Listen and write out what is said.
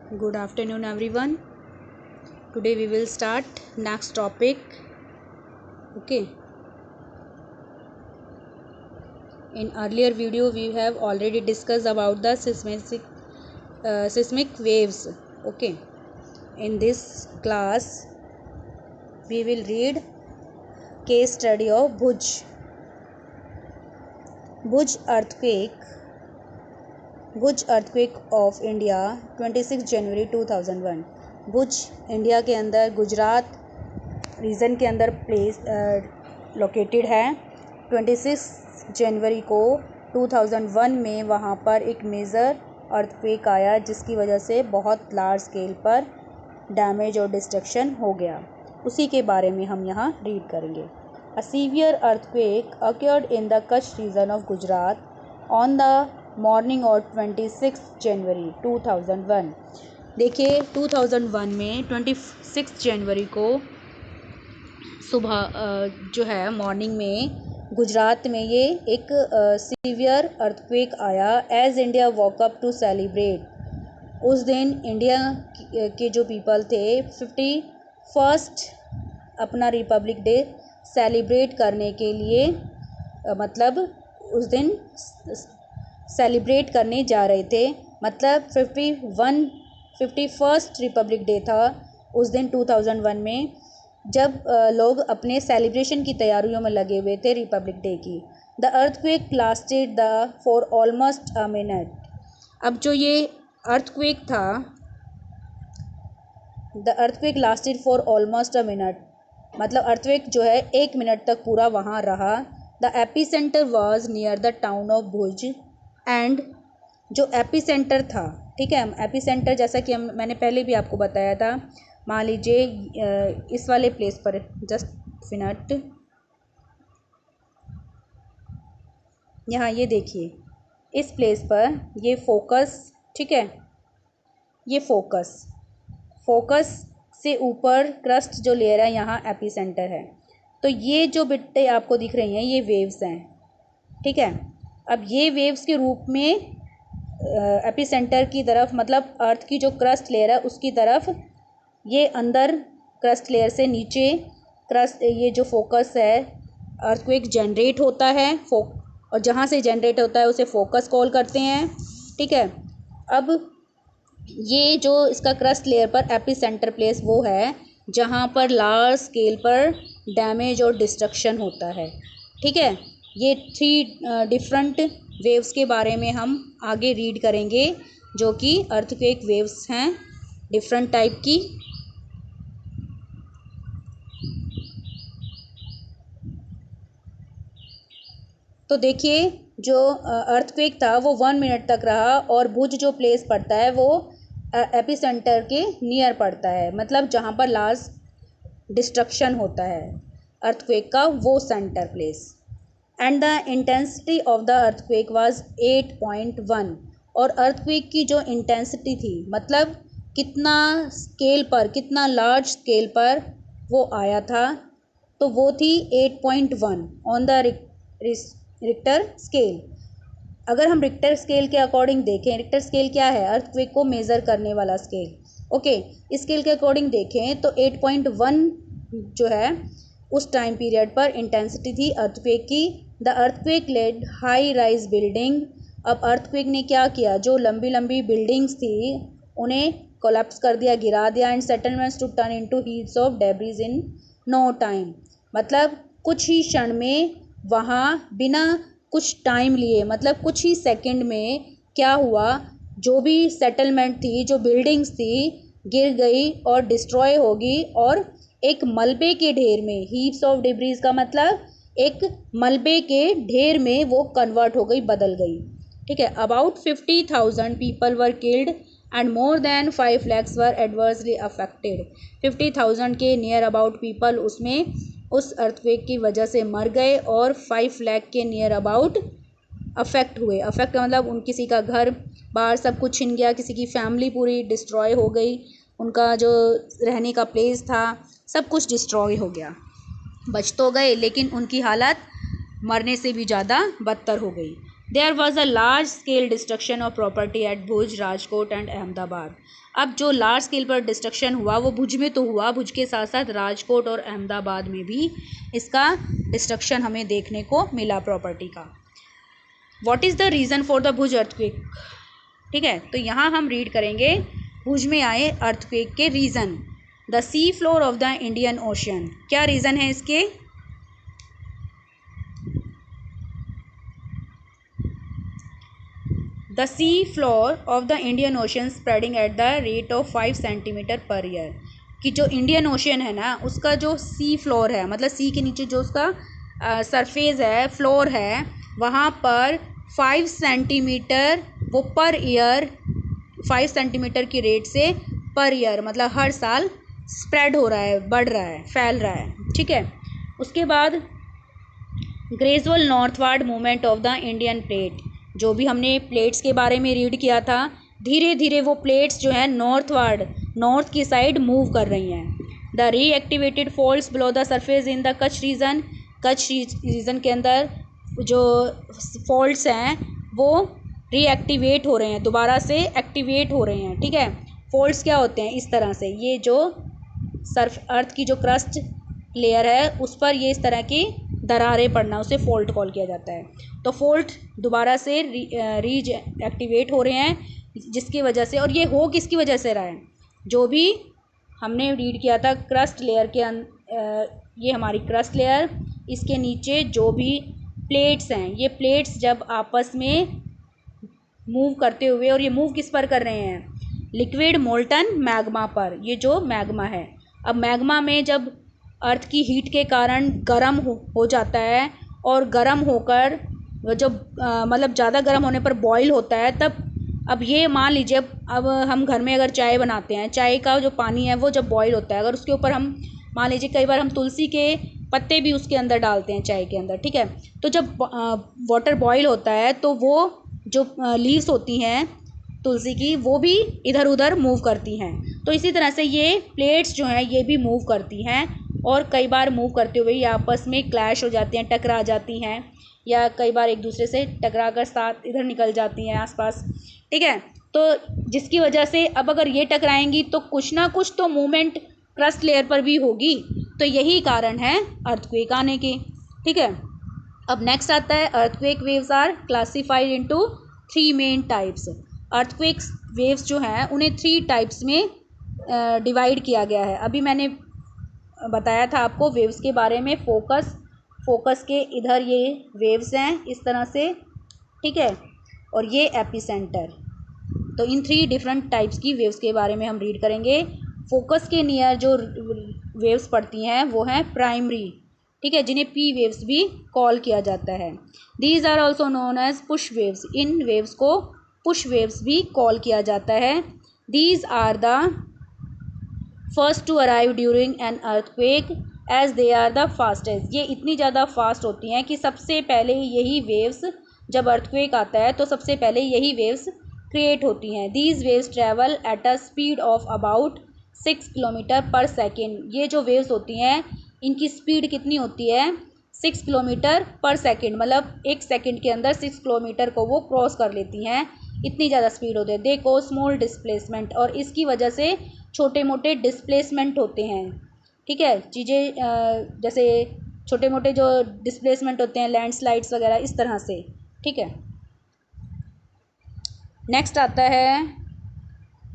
Good afternoon, everyone. Today we will start next topic. Okay. In earlier video, we have already discussed about the seismic waves. Okay. In this class, we will read case study of Bhuj. Bhuj earthquake of India 26 January 2001. Bhuj India के अंदर Gujarat reason के अंदर place located है. 26 जनवरी को 2001 में वहाँ पर एक मेजर अर्थक्वेक आया जिसकी वजह से बहुत लार्ज स्केल पर डैमेज और डिस्ट्रक्शन हो गया. उसी के बारे में हम यहाँ रीड करेंगे. A severe earthquake occurred in the Kutch region of Gujarat on the morning of 26 जनवरी 2001. देखिए 2001 में 26 जनवरी को सुबह जो है मॉर्निंग में गुजरात में ये एक सीवियर अर्थक्वेक आया. As India walk up to celebrate. उस दिन इंडिया के जो पीपल थे 51st अपना रिपब्लिक डे सेलिब्रेट करने के लिए मतलब उस दिन सेलिब्रेट करने जा रहे थे. मतलब 51st रिपब्लिक डे था उस दिन 2001 में जब लोग अपने सेलिब्रेशन की तैयारियों में लगे हुए थे रिपब्लिक डे की. The earthquake lasted for almost a minute. अब जो ये अर्थक्वेक था the earthquake lasted for almost a minute मतलब अर्थक्वेक जो है 1 मिनट तक पूरा वहाँ रहा. The epicentre was near the town of Bhuj and जो एपीसेंटर था, ठीक है, एपीसेंटर जैसा कि मैंने पहले भी आपको बताया था. मान लीजिए इस वाले प्लेस पर जस्ट मिनट यहाँ ये देखिए इस प्लेस पर ये फोकस, ठीक है, ये फोकस से ऊपर क्रस्ट जो लेयर है यहाँ एपीसेंटर है. तो ये जो बिट्टे आपको दिख रही हैं ये वेव्स हैं, ठीक है. अब ये वेव्स के रूप में एपीसेंटर की तरफ मतलब अर्थ की जो क्रस्ट लेयर है उसकी तरफ ये अंदर क्रस्ट लेयर से नीचे क्रस्ट ये जो फोकस है अर्थक्वेक जनरेट होता है और जहाँ से जनरेट होता है उसे फोकस कॉल करते हैं, ठीक है. अब ये जो इसका क्रस्ट लेयर पर एपीसेंटर प्लेस वो है जहाँ पर लार्ज स्केल पर डैमेज और डिस्ट्रक्शन होता है, ठीक है. ये 3 डिफरेंट वेव्स के बारे में हम आगे रीड करेंगे जो कि अर्थक्वेक वेव्स हैं डिफरेंट टाइप की. तो देखिए जो अर्थक्वेक था वो 1 मिनट तक रहा और भुज जो प्लेस पड़ता है वो एपीसेंटर के नियर पड़ता है मतलब जहाँ पर लार्ज डिस्ट्रक्शन होता है अर्थक्वेक का वो centre place. And the intensity of the earthquake was 8.1 और अर्थक्वेक की जो इंटेंसिटी थी मतलब कितना स्केल पर कितना लार्ज स्केल पर वो आया था तो वो थी 8.1 ऑन द रिक्टर स्केल. अगर हम रिक्टर स्केल के अकॉर्डिंग देखें, रिक्टर स्केल क्या है, अर्थक्वेक को मेज़र करने वाला स्केल. ओके, इस स्केल के अकॉर्डिंग देखें तो 8.1 जो है उस टाइम पीरियड पर इंटेंसिटी थी अर्थक्वेक की. The earthquake led high rise building. अब अर्थक्वेक ने क्या किया, जो लंबी लंबी बिल्डिंग्स थी उन्हें कोलैप्स कर दिया, गिरा दिया. And settlements to turn into heaps of debris in no time. मतलब कुछ ही क्षण में वहाँ बिना कुछ टाइम लिए मतलब कुछ ही सेकंड में क्या हुआ, जो भी सेटलमेंट थी जो बिल्डिंग्स थी गिर गई और डिस्ट्रॉय होगी और एक मलबे के ढेर में, हीप्स ऑफ डिब्रीज का मतलब एक मलबे के ढेर में वो कन्वर्ट हो गई, बदल गई, ठीक है. About 50,000 people were killed and more than 5 lakhs were adversely affected. 50,000 के नियर अबाउट पीपल उसमें उस अर्थक्वेक की वजह से मर गए और 5 लाख के नियर अबाउट अफेक्ट हुए. अफेक्ट मतलब उन किसी का घर बाहर सब कुछ छिन गया, किसी की फैमिली पूरी डिस्ट्रॉय हो गई, उनका जो रहने का प्लेस था सब कुछ डिस्ट्रॉय हो गया. बच तो गए लेकिन उनकी हालत मरने से भी ज़्यादा बदतर हो गई. There was a large scale destruction of property at Bhuj, Rajkot and Ahmedabad. अब जो लार्ज स्केल पर डिस्ट्रक्शन हुआ वो भुज में तो हुआ, भुज के साथ साथ राजकोट और अहमदाबाद में भी इसका डिस्ट्रक्शन हमें देखने को मिला प्रॉपर्टी का। What is the reason for the Bhuj earthquake? ठीक है, तो यहाँ हम रीड करेंगे भुज में आए अर्थक्वेक के reason. The sea floor of the Indian ocean, क्या रीज़न है इसके? The sea floor of the Indian ocean spreading at the rate of 5 centimetre per year, कि जो इंडियन ओशन है ना उसका जो सी फ्लोर है, मतलब सी के नीचे जो उसका सरफेस है, फ्लोर है, वहाँ पर 5 सेंटीमीटर वो पर ईयर 5 सेंटीमीटर की रेट से पर ईयर मतलब हर साल स्प्रेड हो रहा है, बढ़ रहा है, फैल रहा है। ठीक है, उसके बाद gradual northward movement of the Indian plate, जो भी हमने प्लेट्स के बारे में रीड किया था, धीरे धीरे वो प्लेट्स जो है नॉर्थवर्ड, नॉर्थ की साइड मूव कर रही हैं। The reactivated faults below the surface in the Kutch region, Kutch region के अंदर जो फॉल्ट्स हैं वो रीएक्टिवेट हो रहे हैं, दोबारा से एक्टिवेट हो रहे हैं। ठीक है, फॉल्ट्स क्या होते हैं? इस तरह से ये जो सर्फ अर्थ की जो क्रस्ट लेयर है उस पर ये इस तरह की दरारें पड़ना, उसे फॉल्ट कॉल किया जाता है। तो फॉल्ट दोबारा से रीज एक्टिवेट हो रहे हैं, जिसकी वजह से, और ये हो किसकी वजह से रहा है? जो भी हमने रीड किया था क्रस्ट लेयर के ये हमारी क्रस्ट लेयर, इसके नीचे जो भी प्लेट्स हैं, ये प्लेट्स जब आपस में मूव करते हुए, और ये मूव किस पर कर रहे हैं? लिक्विड मोल्टन मैग्मा पर। ये जो मैग्मा है, अब मैग्मा में जब अर्थ की हीट के कारण गर्म हो जाता है, और गर्म होकर जब मतलब ज़्यादा गर्म होने पर बॉईल होता है, तब अब ये मान लीजिए अब हम घर में अगर चाय बनाते हैं, चाय का जो पानी है वो जब बॉईल होता है, अगर उसके ऊपर हम मान लीजिए कई बार हम तुलसी के पत्ते भी उसके अंदर डालते हैं चाय के अंदर। ठीक है, तो जब वाटर बॉईल होता है तो वो जो लीव्स होती हैं तुलसी की वो भी इधर उधर मूव करती हैं। तो इसी तरह से ये प्लेट्स जो हैं ये भी मूव करती हैं, और कई बार मूव करते हुए ये आपस में क्लैश हो जाती हैं, टकरा जाती हैं, या कई बार एक दूसरे से टकरा कर साथ इधर निकल जाती हैं आसपास। ठीक है, तो जिसकी वजह से अब अगर ये टकराएंगी तो कुछ ना कुछ तो मूवमेंट क्रस्ट लेयर पर भी होगी, तो यही कारण है अर्थक्वेक आने के। ठीक है, अब नेक्स्ट आता है earthquake waves are classified into 3 main types. Earthquake waves जो हैं उन्हें 3 टाइप्स में डिवाइड किया गया है। अभी मैंने बताया था आपको वेव्स के बारे में, फोकस के इधर ये वेव्स हैं इस तरह से। ठीक है, और ये एपिसेंटर। तो इन 3 डिफरेंट टाइप्स की वेव्स के बारे में हम रीड करेंगे। फोकस के नियर जो वेव्स पड़ती हैं वो हैं प्राइमरी। ठीक है, जिन्हें पी वेव्स भी कॉल किया जाता है। These are also known as push waves, इन वेव्स को पुश वेव्स भी कॉल किया जाता है। These are the first to arrive during an earthquake as they are the fastest. ये इतनी ज़्यादा फास्ट होती हैं कि सबसे पहले यही वेव्स, जब अर्थक्वेक आता है तो सबसे पहले यही वेव्स क्रिएट होती हैं। These waves travel at a speed of about 6 kilometre पर सेकेंड। ये जो वेव्स होती हैं इनकी स्पीड कितनी होती है? 6 किलोमीटर पर सेकेंड, मतलब 1 सेकेंड के अंदर 6 किलोमीटर को वो क्रॉस कर लेती हैं, इतनी ज़्यादा स्पीड होती है। दे को स्मॉल डिस्प्लेसमेंट, और इसकी वजह से छोटे मोटे डिस्प्लेसमेंट होते हैं। ठीक है, चीज़ें जैसे छोटे मोटे जो डिस्प्लेसमेंट होते हैं, लैंडस्लाइड्स वगैरह, इस तरह से। ठीक है, नेक्स्ट आता है